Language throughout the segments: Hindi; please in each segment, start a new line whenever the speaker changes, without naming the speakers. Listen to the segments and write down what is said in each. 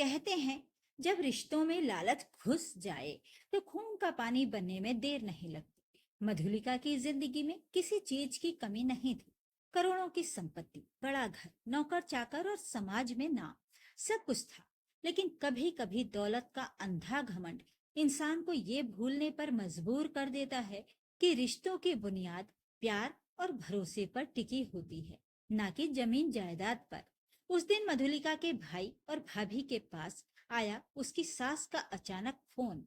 कहते हैं जब रिश्तों में लालच घुस जाए तो खून का पानी बनने में देर नहीं लगती। मधुलिका की जिंदगी में किसी चीज की कमी नहीं थी। करोड़ों की संपत्ति, बड़ा घर, नौकर चाकर और समाज में नाम, सब कुछ था। लेकिन कभी कभी दौलत का अंधा घमंड इंसान को ये भूलने पर मजबूर कर देता है कि रिश्तों की बुनियाद प्यार और भरोसे पर टिकी होती है, ना कि जमीन जायदाद पर। उस दिन मधुलिका के भाई और भाभी के पास आया उसकी सास का अचानक फोन।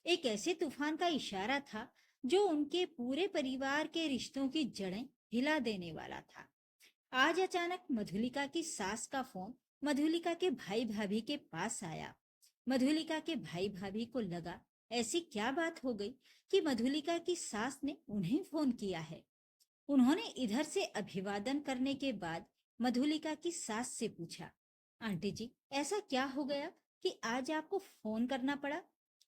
एक ऐसे तूफान का इशारा था जो उनके पूरे परिवार के रिश्तों की जड़ें हिला देने वाला था। आज अचानक मधुलिका की सास का फोन मधुलिका के भाई भाभी के पास आया। मधुलिका के भाई भाभी को लगा ऐसी क्या बात हो गई कि मधुलिका की सास ने उन्हें फोन किया है। उन्होंने इधर से अभिवादन करने के बाद मधुलिका की सास से पूछा, आंटी जी, ऐसा क्या हो गया कि आज आपको फोन करना पड़ा?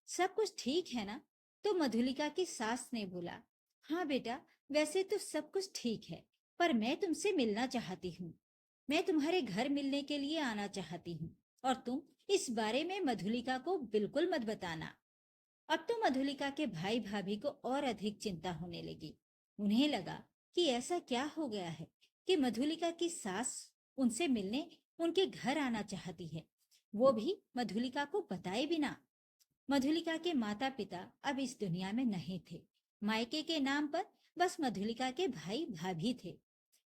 सब कुछ ठीक है ना? तो मधुलिका की सास ने बोला, हाँ बेटा, वैसे तो सब कुछ ठीक है, पर मैं तुमसे मिलना चाहती हूँ। मैं तुम्हारे घर मिलने के लिए आना चाहती हूँ और तुम इस बारे में मधुलिका को बिल्कुल मत बताना। अब तो मधुलिका के भाई भाभी को और अधिक चिंता होने लगी। उन्हें लगा कि ऐसा क्या हो गया है कि मधुलिका की सास उनसे मिलने उनके घर आना चाहती है, वो भी मधुलिका को बताए बिना। मधुलिका के माता पिता अब इस दुनिया में नहीं थे। मायके के नाम पर बस मधुलिका के भाई भाभी थे।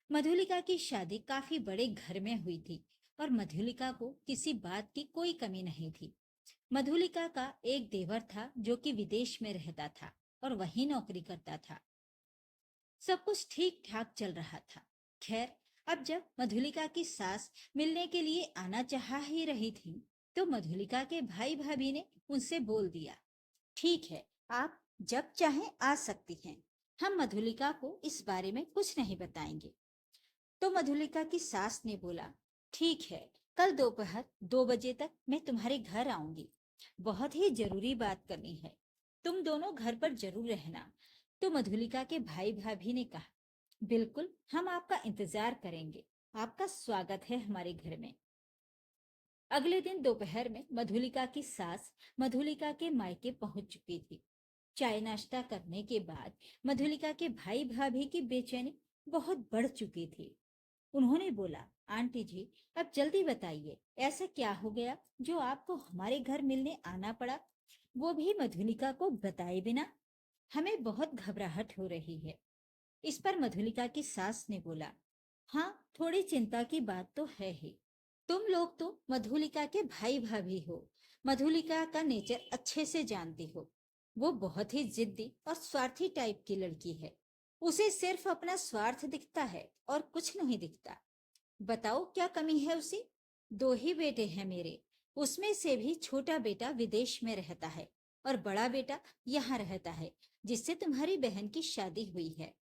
मधुलिका की शादी काफी बड़े घर में हुई थी और मधुलिका को किसी बात की कोई कमी नहीं थी। मधुलिका का एक देवर था जो कि विदेश में रहता था और वहीं नौकरी करता था। सब कुछ ठीक ठाक चल रहा था। खैर, अब जब मधुलिका की सास मिलने के लिए आना चाह ही रही थी, तो मधुलिका के भाई भाभी ने उनसे बोल दिया, ठीक है, आप जब चाहें आ सकती हैं। हम मधुलिका को इस बारे में कुछ नहीं बताएंगे। तो मधुलिका की सास ने बोला, ठीक है, कल दोपहर 2 बजे तक मैं तुम्हारे घर आऊंगी। बहुत ही जरूरी बात करनी है, तुम दोनों घर पर जरूर रहना। तो मधुलिका के भाई भाभी ने कहा, बिल्कुल, हम आपका इंतजार करेंगे। आपका स्वागत है हमारे घर में। अगले दिन दोपहर में मधुलिका की सास मधुलिका के मायके पहुंच चुकी थी। चाय नाश्ता करने के बाद मधुलिका के भाई भाभी की बेचैनी बहुत बढ़ चुकी थी। उन्होंने बोला, आंटी जी, अब जल्दी बताइए, ऐसा क्या हो गया जो आपको हमारे घर मिलने आना पड़ा, वो भी मधुलिका को बताए बिना? हमें बहुत घबराहट हो रही है। इस पर मधुलिका की सास ने बोला, हाँ, थोड़ी चिंता की बात तो है ही। तुम लोग तो मधुलिका के भाई भाभी हो, मधुलिका का नेचर अच्छे से जानती हो। वो बहुत ही जिद्दी और स्वार्थी टाइप की लड़की है। उसे सिर्फ अपना स्वार्थ दिखता है और कुछ नहीं दिखता। बताओ क्या कमी है उसे? 2 ही बेटे हैं मेरे, उसमें से भी छोटा बेटा विदेश में रहता है और बड़ा बेटा यहाँ रहता है, जिससे तुम्हारी बहन की शादी हुई है।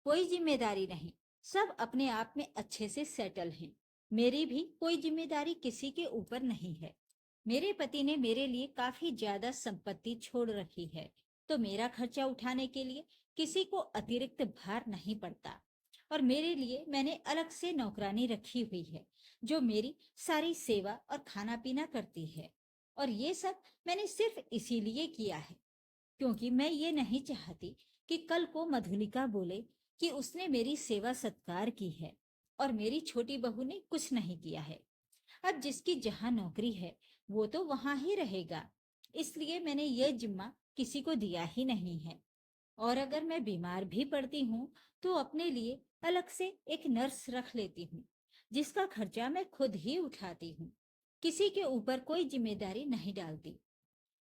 कोई जिम्मेदारी नहीं, सब अपने आप में अच्छे से सेटल हैं। मेरी भी कोई जिम्मेदारी किसी के ऊपर नहीं है। मेरे पति ने मेरे लिए काफी ज्यादा संपत्ति छोड़ रखी है, तो मेरा खर्चा उठाने के लिए किसी को अतिरिक्त भार नहीं पड़ता। और मेरे लिए मैंने अलग से नौकरानी रखी हुई है जो मेरी सारी सेवा और खाना पीना करती है। और ये सब मैंने सिर्फ इसीलिए किया है क्योंकि मैं ये नहीं चाहती कि कल को मधुलिका बोले कि उसने मेरी सेवा सत्कार की है और मेरी छोटी बहू ने कुछ नहीं किया है। अब जिसकी जहां नौकरी है वो तो वहां ही रहेगा, इसलिए मैंने ये जिम्मा किसी को दिया ही नहीं है। और अगर मैं बीमार भी पड़ती हूँ तो अपने लिए अलग से एक नर्स रख लेती हूँ, जिसका खर्चा मैं खुद ही उठाती हूँ। किसी के ऊपर कोई जिम्मेदारी नहीं डालती।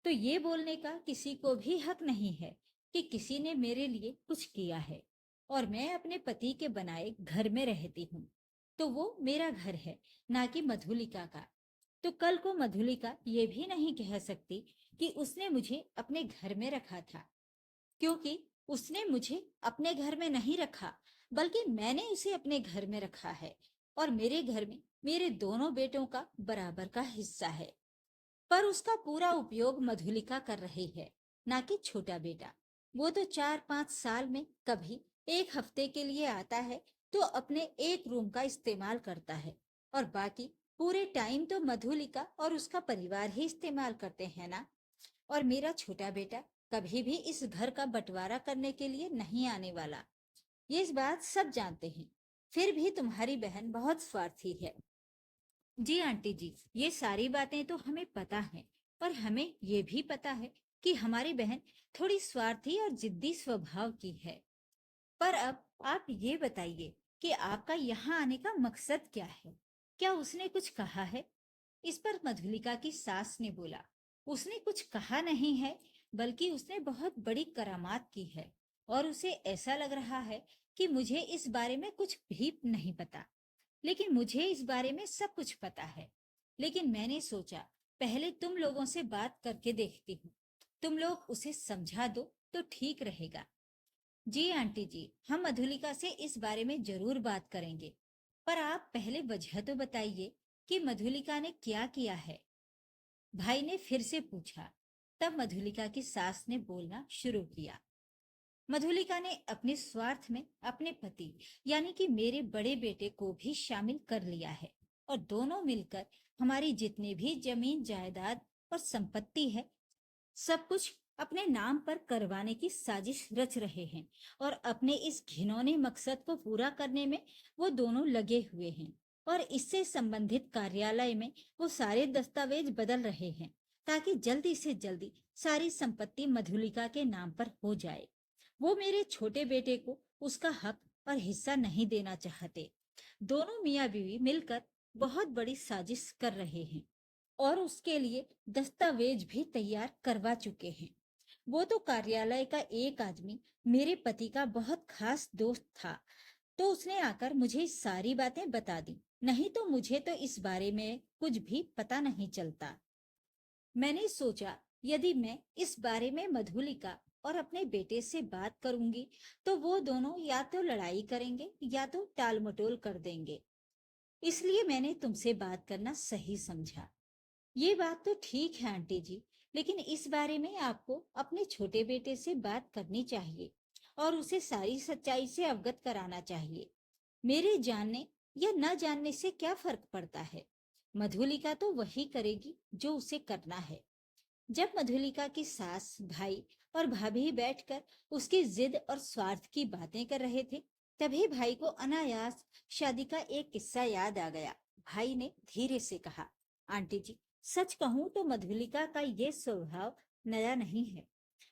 तो ये बोलने का किसी को भी हक नहीं है कि किसी ने मेरे लिए कुछ किया है। और मैं अपने पति के बनाए घर में रहती हूँ, तो वो मेरा घर है, ना कि मधुलिका का। तो कल को मधुलिका ये भी नहीं कह सकती कि उसने मुझे अपने घर में रखा था, क्योंकि उसने मुझे अपने घर में नहीं रखा, बल्कि मैंने उसे अपने घर में रखा है। और मेरे घर में मेरे दोनों बेटों का बराबर का हिस्सा है, पर उसका पूरा उपयोग मधुलिका कर रही है, ना कि छोटा बेटा। वो तो 4-5 साल में कभी एक हफ्ते के लिए आता है, तो अपने एक रूम का इस्तेमाल करता है और बाकी पूरे टाइम तो मधुलिका और उसका परिवार ही इस्तेमाल करते हैं ना। और मेरा छोटा बेटा कभी भी इस घर का बंटवारा करने के लिए नहीं आने वाला। ये इस बात सब जानते हैं। फिर भी तुम्हारी बहन बहुत स्वार्थी है। जी आंटी जी, ये सारी बातें तो हमें पता है, पर हमें ये भी पता है कि हमारी बहन थोड़ी स्वार्थी और जिद्दी स्वभाव की है। पर अब आप ये बताइए कि आपका यहाँ आने का मकसद क्या है? क्या उसने कुछ कहा है? इस पर मधुलिका की सास ने बोला, उसने कुछ कहा नहीं है, बल्कि उसने बहुत बड़ी करामात की है और उसे ऐसा लग रहा है कि मुझे इस बारे में कुछ भी नहीं पता। लेकिन मुझे इस बारे में सब कुछ पता है। लेकिन मैंने सोचा पहले तुम लोगों से बात करके देखती हूँ। तुम लोग उसे समझा दो तो ठीक रहेगा। जी आंटी जी, हम मधुलिका से इस बारे में जरूर बात करेंगे। पर आप पहले वजह तो बताइए कि मधुलिका ने क्या किया है? भाई ने फिर से पूछा। तब मधुलिका की सास ने बोलना शुरू किया। मधुलिका ने अपने स्वार्थ में अपने पति यानी कि मेरे बड़े बेटे को भी शामिल कर लिया है और दोनों मिलकर हमारी जितनी भी जमीन जायदाद और संपत्ति है सब कुछ अपने नाम पर करवाने की साजिश रच रहे हैं। और अपने इस घिनौने मकसद को पूरा करने में वो दोनों लगे हुए हैं। और इससे संबंधित कार्यालय में वो सारे दस्तावेज बदल रहे हैं ताकि जल्दी से जल्दी सारी संपत्ति मधुलिका के नाम पर हो जाए। वो मेरे छोटे बेटे को उसका हक और हिस्सा नहीं देना चाहते। दोनों मियाँ बीवी मिलकर बहुत बड़ी साजिश कर रहे हैं और उसके लिए दस्तावेज भी तैयार करवा चुके हैं। वो तो कार्यालय का एक आदमी मेरे पति का बहुत खास दोस्त था, तो उसने आकर मुझे सारी बातें बता दी। नहीं तो मुझे तो इस बारे में कुछ भी पता नहीं चलता। मैंने सोचा यदि मैं इस बारे में मधुलिका और अपने बेटे से बात करूंगी तो वो दोनों या तो लड़ाई करेंगे या तो टाल मटोल कर देंगे। इसलिए मैंने तुमसे बात करना सही समझा। ये बात तो ठीक है आंटी जी, लेकिन इस बारे में आपको अपने छोटे बेटे से बात करनी चाहिए और उसे सारी सच्चाई से अवगत कराना चाहिए। मेरे जानने या न जानने से क्या फर्क पड़ता है? मधुलिका तो वही करेगी जो उसे करना है। जब मधुलिका की सास, भाई और भाभी बैठकर उसकी जिद और स्वार्थ की बातें कर रहे थे, तभी भाई को अनायास शादी का एक किस्सा याद आ गया। भाई ने धीरे से कहा, आंटी जी, सच कहूं तो मधुलिका का ये स्वभाव नया नहीं है।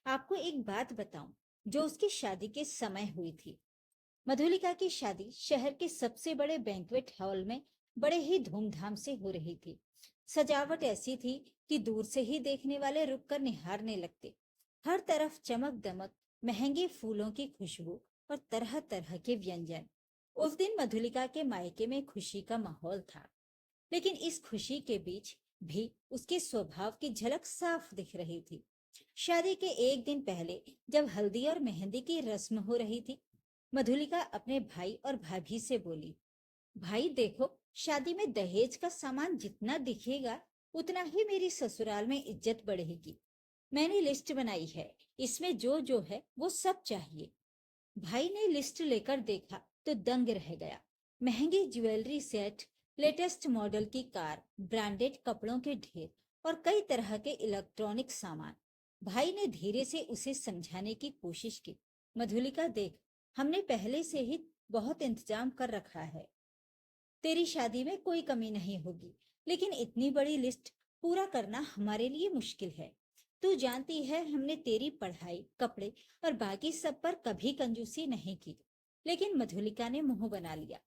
आपको एक बात बताऊं जो उसकी शादी के समय हुई थी। मधुलिका की शादी शहर के सबसे बड़े बैंक्वेट हॉल में बड़े ही धूमधाम से हो रही थी। सजावट ऐसी थी कि दूर से ही देखने वाले रुककर निहारने लगते। हर तरफ चमक दमक, महंगे फूलों की खुशबू और तरह तरह के व्यंजन। उस दिन मधुलिका के मायके में खुशी का माहौल था, लेकिन इस खुशी के बीच भी उसके स्वभाव की झलक साफ दिख रही थी। शादी के एक दिन पहले जब हल्दी और मेहंदी की रस्म हो रही थी, मधुलिका अपने भाई और भाभी से बोली, भाई देखो, शादी में दहेज का सामान जितना दिखेगा उतना ही मेरी ससुराल में इज्जत बढ़ेगी। मैंने लिस्ट बनाई है, इसमें जो जो है वो सब चाहिए। भाई ने लिस्ट लेकर देखा तो दंग रह गया। महंगी ज्वेलरी सेट, लेटेस्ट मॉडल की कार, ब्रांडेड कपड़ों के ढेर और कई तरह के इलेक्ट्रॉनिक सामान। भाई ने धीरे से उसे समझाने की कोशिश की, मधुलिका देख, हमने पहले से ही बहुत इंतजाम कर रखा है। तेरी शादी में कोई कमी नहीं होगी, लेकिन इतनी बड़ी लिस्ट पूरा करना हमारे लिए मुश्किल है। तू जानती है हमने तेरी पढ़ाई, कपड़े और बाकी सब पर कभी कंजूसी नहीं की। लेकिन मधुलिका ने मुंह बना लिया,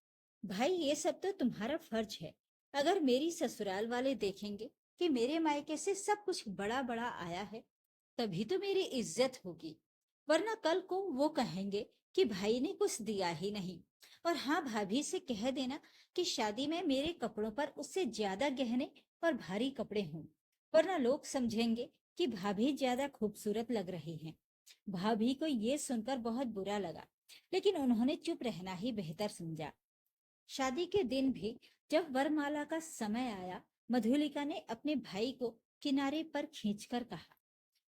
भाई ये सब तो तुम्हारा फर्ज है। अगर मेरी ससुराल वाले देखेंगे कि मेरे मायके से सब कुछ बड़ा बड़ा आया है, तभी तो मेरी इज्जत होगी। वरना कल को वो कहेंगे कि भाई ने कुछ दिया ही नहीं। और हाँ, भाभी से कह देना कि शादी में मेरे कपड़ों पर उससे ज्यादा गहने और भारी कपड़े हों, वरना लोग समझेंगे कि भाभी ज्यादा खूबसूरत लग रही हैं। भाभी को ये सुनकर बहुत बुरा लगा, लेकिन उन्होंने चुप रहना ही बेहतर समझा। शादी के दिन भी जब वरमाला का समय आया, मधुलिका ने अपने भाई को किनारे पर खींचकर कहा,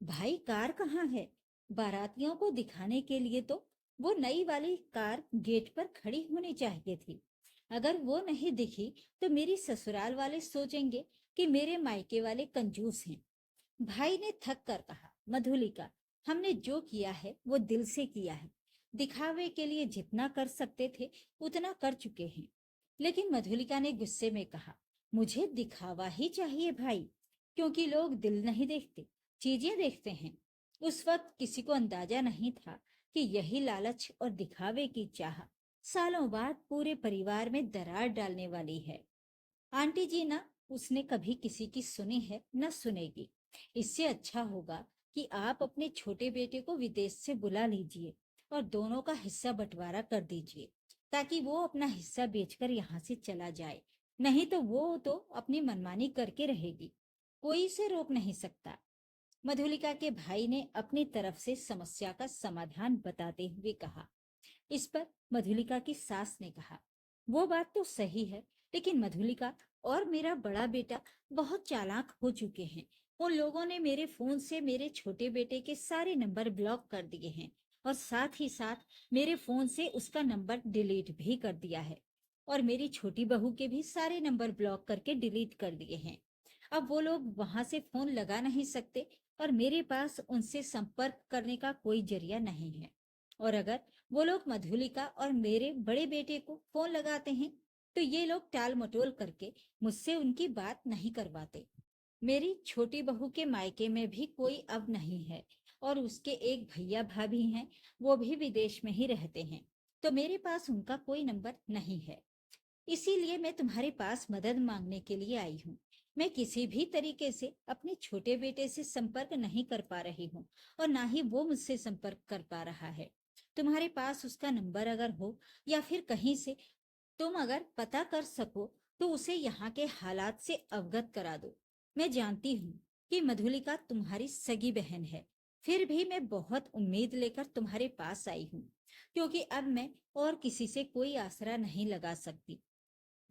भाई कार कहाँ है? बारातियों को दिखाने के लिए तो वो नई वाली कार गेट पर खड़ी होनी चाहिए थी। अगर वो नहीं दिखी तो मेरी ससुराल वाले सोचेंगे कि मेरे मायके वाले कंजूस हैं। भाई ने थक कर कहा, मधुलिका, हमने जो किया है वो दिल से किया है। दिखावे के लिए जितना कर सकते थे उतना कर चुके हैं। लेकिन मधुलिका ने गुस्से में कहा, मुझे दिखावा ही चाहिए भाई, क्योंकि लोग दिल नहीं देखते, चीजें देखते हैं। उस वक्त किसी को अंदाजा नहीं था कि यही लालच और दिखावे की चाह सालों बाद पूरे परिवार में दरार डालने वाली है। आंटी जी ना उसने कभी किसी की सुनी है न सुनेगी। इससे अच्छा होगा कि आप अपने छोटे बेटे को विदेश से बुला लीजिए और दोनों का हिस्सा बंटवारा कर दीजिए, ताकि वो अपना हिस्सा बेचकर यहाँ से चला जाए। नहीं तो वो तो अपनी मनमानी करके रहेगी, कोई इसे रोक नहीं सकता। मधुलिका के भाई ने अपनी तरफ से समस्या का समाधान बताते हुए कहा। इस पर मधुलिका की सास ने कहा, वो बात तो सही है, लेकिन मधुलिका और मेरा बड़ा बेटा बहुत चालाक हो चुके हैं। उन लोगों ने मेरे फोन से मेरे छोटे बेटे के सारे नंबर ब्लॉक कर दिए हैं और साथ ही साथ मेरे फोन से उसका नंबर डिलीट भी कर दिया है और मेरी छोटी बहू के भी सारे नंबर ब्लॉक करके डिलीट कर दिए हैं। अब वो लोग वहां से फोन लगा नहीं सकते और मेरे पास उनसे संपर्क करने का कोई जरिया नहीं है। और अगर वो लोग मधुलिका और मेरे बड़े बेटे को फोन लगाते हैं तो ये लोग टाल मटोल करके मुझसे उनकी बात नहीं करवाते। मेरी छोटी बहू के मायके में भी कोई अब नहीं है और उसके एक भैया भाभी हैं, वो भी विदेश में ही रहते हैं, तो मेरे पास उनका कोई नंबर नहीं है। इसीलिए मैं तुम्हारे पास मदद मांगने के लिए आई हूँ। मैं किसी भी तरीके से अपने छोटे बेटे से संपर्क नहीं कर पा रही हूँ और ना ही वो मुझसे संपर्क कर पा रहा है। तुम्हारे पास उसका नंबर अगर हो या फिर कहीं से तुम अगर पता कर सको तो उसे यहाँ के हालात से अवगत करा दो। मैं जानती हूँ कि मधुलिका तुम्हारी सगी बहन है, फिर भी मैं बहुत उम्मीद लेकर तुम्हारे पास आई हूँ, क्योंकि अब मैं और किसी से कोई आसरा नहीं लगा सकती।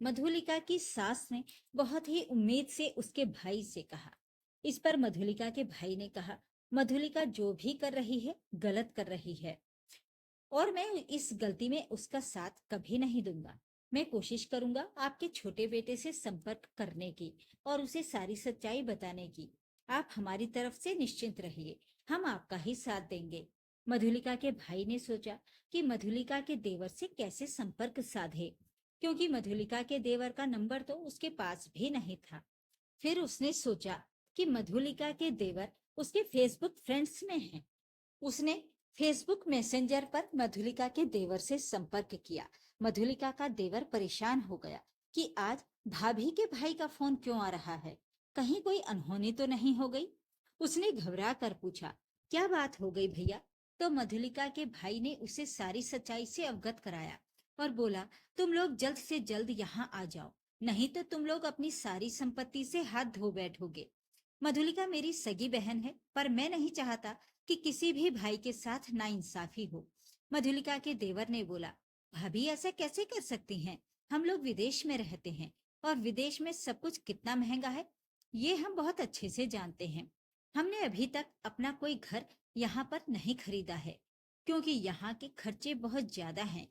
मधुलिका की सास ने बहुत ही उम्मीद से उसके भाई से कहा। इस पर मधुलिका के भाई ने कहा, मधुलिका जो भी कर रही है गलत कर रही है और मैं इस गलती में उसका साथ कभी नहीं दूंगा। मैं कोशिश करूंगा आपके छोटे बेटे से संपर्क करने की और उसे सारी सच्चाई बताने की। आप हमारी तरफ से निश्चिंत रहिए, हम आपका ही साथ देंगे। मधुलिका के भाई ने सोचा कि मधुलिका के देवर से कैसे संपर्क साधे, क्योंकि मधुलिका के देवर का नंबर तो उसके पास भी नहीं था। फिर उसने सोचा कि मधुलिका के देवर उसके फेसबुक फ्रेंड्स में हैं। उसने फेसबुक मैसेंजर पर मधुलिका के देवर से संपर्क किया। मधुलिका का देवर परेशान हो गया कि आज भाभी के भाई का फोन क्यों आ रहा है, कहीं कोई अनहोनी तो नहीं हो गई। उसने घबरा कर पूछा, क्या बात हो गई भैया? तो मधुलिका के भाई ने उसे सारी सच्चाई से अवगत कराया और बोला, तुम लोग जल्द से जल्द यहाँ आ जाओ, नहीं तो तुम लोग अपनी सारी संपत्ति से हाथ धो बैठोगे। मधुलिका मेरी सगी बहन है, पर मैं नहीं चाहता कि किसी भी भाई के साथ नाइंसाफी हो। मधुलिका के देवर ने बोला, भाभी ऐसा कैसे कर सकती हैं? हम लोग विदेश में रहते हैं और विदेश में सब कुछ कितना महंगा है, ये हम बहुत अच्छे से जानते हैं। हमने अभी तक अपना कोई घर यहाँ पर नहीं खरीदा है, क्योंकि यहाँ के खर्चे बहुत ज्यादा हैं।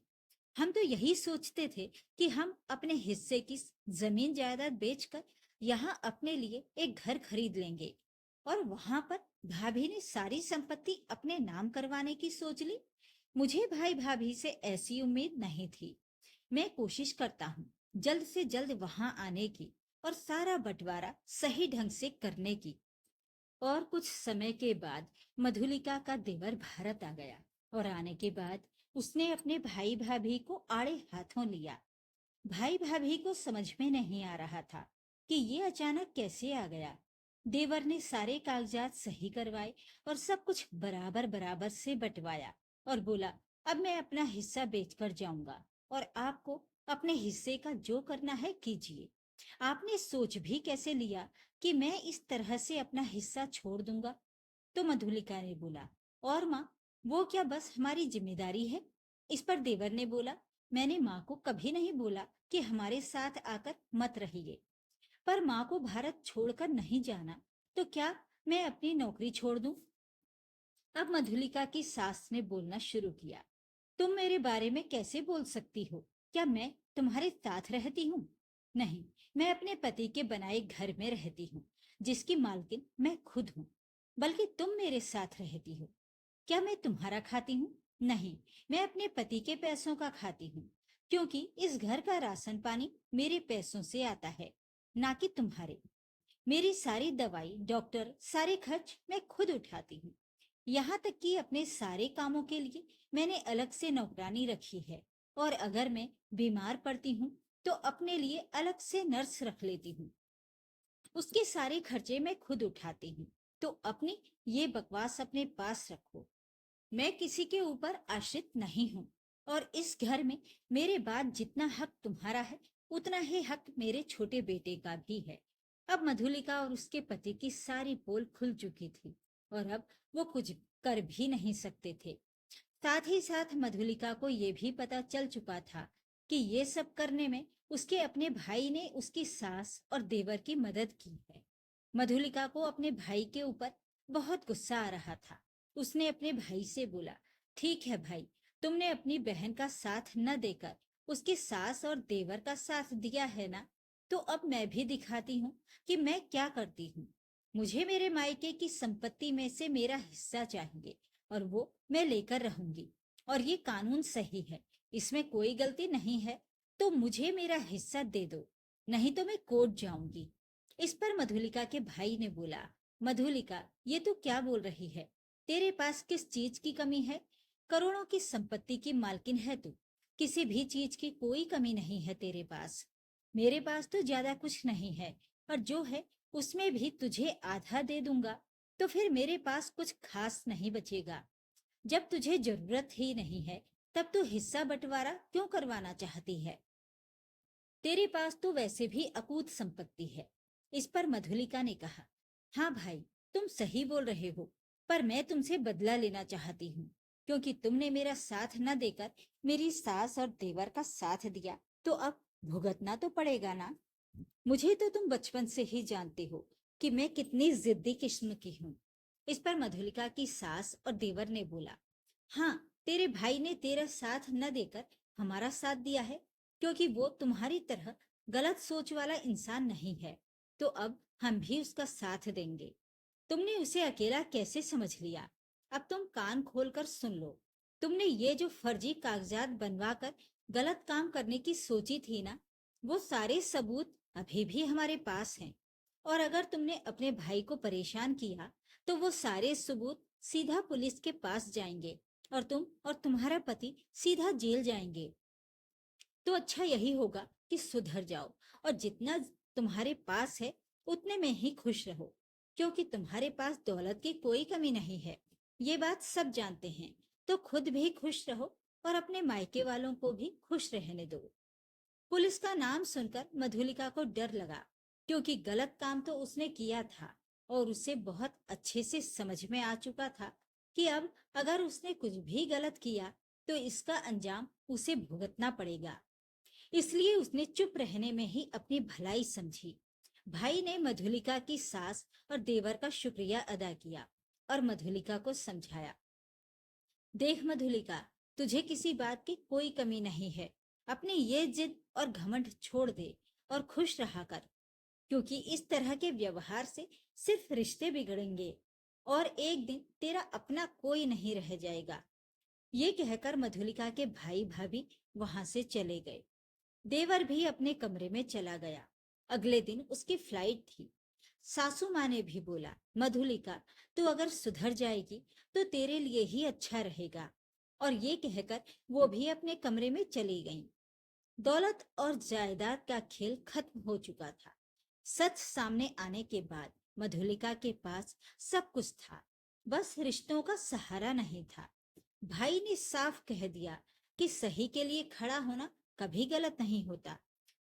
हम तो यही सोचते थे कि हम अपने हिस्से की जमीन जायदाद बेचकर यहाँ अपने लिए एक घर खरीद लेंगे और वहां पर भाभी ने सारी संपत्ति अपने नाम करवाने की सोच ली। मुझे भाई भाभी से ऐसी उम्मीद नहीं थी। मैं कोशिश करता हूँ जल्द से जल्द वहां आने की और सारा बंटवारा सही ढंग से करने की। और कुछ समय के बाद मधुलिका का देवर भारत आ गया और आने के बाद उसने अपने भाई भाभी को आड़े हाथों लिया। भाई भाभी को समझ में नहीं आ रहा था कि ये अचानक कैसे आ गया। देवर ने सारे कागजात सही करवाए और सब कुछ बराबर बराबर से बंटवाया और बोला, अब मैं अपना हिस्सा बेचकर जाऊंगा और आपको अपने हिस्से का जो करना है कीजिए। आपने सोच भी कैसे लिया कि मैं इस तरह से अपना हिस्सा छोड़ दूंगा? तो मधुलिका ने बोला, और माँ, वो क्या बस हमारी जिम्मेदारी है? इस पर देवर ने बोला, मैंने माँ को कभी नहीं बोला कि हमारे साथ आकर मत रहिए, पर माँ को भारत छोड़कर नहीं जाना, तो क्या मैं अपनी नौकरी छोड़ दूं? अब मधुलिका की सास ने बोलना शुरू किया, तुम मेरे बारे में कैसे बोल सकती हो? क्या मैं तुम्हारे साथ रहती हूँ? नहीं, मैं अपने पति के बनाए घर में रहती हूँ, जिसकी मालकिन मैं खुद हूँ। बल्कि तुम मेरे साथ रहती हो। क्या मैं तुम्हारा खाती हूँ? नहीं, मैं अपने पति के पैसों का खाती हूँ, क्योंकि इस घर का राशन पानी मेरे पैसों से आता है, ना कि तुम्हारे। मेरी सारी दवाई, डॉक्टर, सारे खर्च मैं खुद उठाती हूँ। यहाँ तक कि अपने सारे कामों के लिए मैंने अलग से नौकरानी रखी है। और अगर मैं बीमार पड़ती हूँ तो अपने लिए अलग से नर्स रख लेती हूँ। उसके सारे खर्चे मैं खुद उठाती हूँ। तो अपनी ये बकवास अपने पास रखो। मैं किसी के ऊपर आश्रित नहीं हूँ। और इस घर में मेरे बाद जितना हक तुम्हारा है, उतना ही हक मेरे छोटे बेटे का भी है। अब मधुलिका और उसके पति की सारी पोल खुल चुकी थी और अब वो कुछ कर भी नहीं सकते थे। साथ ही साथ मधुलिका को ये भी पता चल चुका था कि ये सब करने में उसके अपने भाई ने उसकी सास और देवर की मदद की है। मधुलिका को अपने भाई के ऊपर बहुत गुस्सा आ रहा था। उसने अपने भाई से बोला, ठीक है भाई, तुमने अपनी बहन का साथ न देकर उसकी सास और देवर का साथ दिया है ना, तो अब मैं भी दिखाती हूँ कि मैं क्या करती हूँ। मुझे मेरे मायके की संपत्ति में से मेरा हिस्सा चाहिए और वो मैं लेकर रहूंगी। और ये कानून सही है, इसमें कोई गलती नहीं है। तो मुझे मेरा हिस्सा दे दो, नहीं तो मैं कोर्ट जाऊंगी। इस पर मधुलिका के भाई ने बोला, मधुलिका, ये तू क्या बोल रही है? तेरे पास किस चीज की कमी है? करोड़ों की संपत्ति की मालकिन है तू। किसी भी चीज की कोई कमी नहीं है तेरे पास। मेरे पास तो ज्यादा कुछ नहीं है, और जो है उसमें भी तुझे आधा दे दूंगा। तो फिर मेरे पास कुछ खास नहीं बचेगा। जब तुझे जरूरत ही नहीं है, तब तू हिस्सा बंटवारा क्यों करवाना चाहती है? तेरे पास तो वैसे भी अकूत संपत्ति है। इस पर मधुलिका ने कहा, हाँ भाई, तुम सही बोल रहे हो, पर मैं तुमसे बदला लेना चाहती हूँ, क्योंकि तुमने मेरा साथ न देकर मेरी सास और देवर का साथ दिया, तो अब भुगतना तो पड़ेगा ना। मुझे तो तुम बचपन से ही जानते हो कि मैं कितनी जिद्दी किस्म की हूँ। इस पर मधुलिका की सास और देवर ने बोला, हाँ, तेरे भाई ने तेरा साथ न देकर हमारा साथ दिया है, क्योंकि वो तुम्हारी तरह गलत सोच वाला इंसान नहीं है। तो अब हम भी उसका साथ देंगे। तुमने उसे अकेला कैसे समझ लिया? अब तुम कान खोलकर सुन लो। तुमने ये जो फर्जी कागजात बनवाकर गलत काम करने की सोची थी ना, वो सारे सबूत अभी भी हमारे पास हैं। और अगर तुमने अपने भाई को परेशान किया, तो वो सारे सबूत सीधा पुलिस के पास जाएंगे और तुम और तुम्हारा पति सीधा जेल जाएंगे। तो अच्छा यही होगा कि सुधर जाओ और जितना तुम्हारे पास है उतने में ही खुश रहो, क्योंकि तुम्हारे पास दौलत की कोई कमी नहीं है। ये बात सब जानते हैं। तो खुद भी खुश रहो और अपने मायके वालों को भी खुश रहने दो। पुलिस का नाम सुनकर मधुलिका को डर लगा, क्योंकि गलत काम तो उसने किया था और उसे बहुत अच्छे से समझ में आ चुका था कि अब अगर उसने कुछ भी गलत किया तो इसका अंजाम उसे भुगतना पड़ेगा। इसलिए उसने चुप रहने में ही अपनी भलाई समझी। भाई ने मधुलिका की सास और देवर का शुक्रिया अदा किया और मधुलिका को समझाया, देख मधुलिका, तुझे किसी बात की कोई कमी नहीं है। अपनी ये जिद और घमंड छोड़ दे और खुश रहा कर, क्योंकि इस तरह के व्यवहार से सिर्फ रिश्ते बिगड़ेंगे और एक दिन तेरा अपना कोई नहीं रह जाएगा। ये कहकर मधुलिका के भाई भाभी वहां से चले गए। देवर भी अपने कमरे में चला गया। अगले दिन उसकी फ्लाइट थी। सासू माँ ने भी बोला, मधुलिका, तू अगर सुधर जाएगी तो तेरे लिए ही अच्छा रहेगा। और ये कहकर वो भी अपने कमरे में चली गईं। दौलत और जायदाद का खेल खत्म हो चुका था। सच सामने आने के बाद मधुलिका के पास सब कुछ था, बस रिश्तों का सहारा नहीं था। भाई ने साफ कह दिया कि सही के लिए खड़ा होना कभी गलत नहीं होता,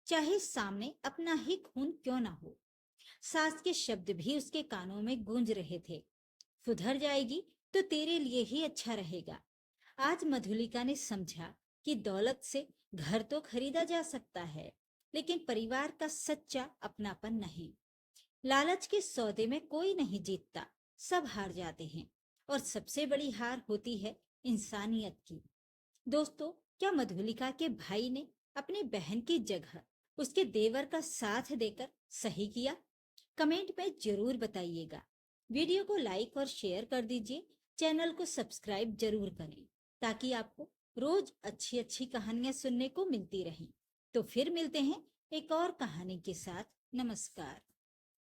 चाहे सामने अपना ही खून क्यों ना हो। सास के शब्द भी उसके कानों में गूंज रहे थे, सुधर जाएगी तो तेरे लिए ही अच्छा रहेगा। आज मधुलिका ने समझा कि दौलत से घर तो खरीदा जा सकता है, लेकिन परिवार का सच्चा अपनापन नहीं। लालच के सौदे में कोई नहीं जीतता, सब हार जाते हैं। और सबसे बड़ी हार होती है इंसानियत की। दोस्तों, क्या मधुलिका के भाई ने अपनी बहन की जगह उसके देवर का साथ देकर सही किया? कमेंट में जरूर बताइएगा। वीडियो को लाइक और शेयर कर दीजिए। चैनल को सब्सक्राइब जरूर करें ताकि आपको रोज अच्छी अच्छी कहानियां सुनने को मिलती रहें। तो फिर मिलते हैं एक और कहानी के साथ। नमस्कार।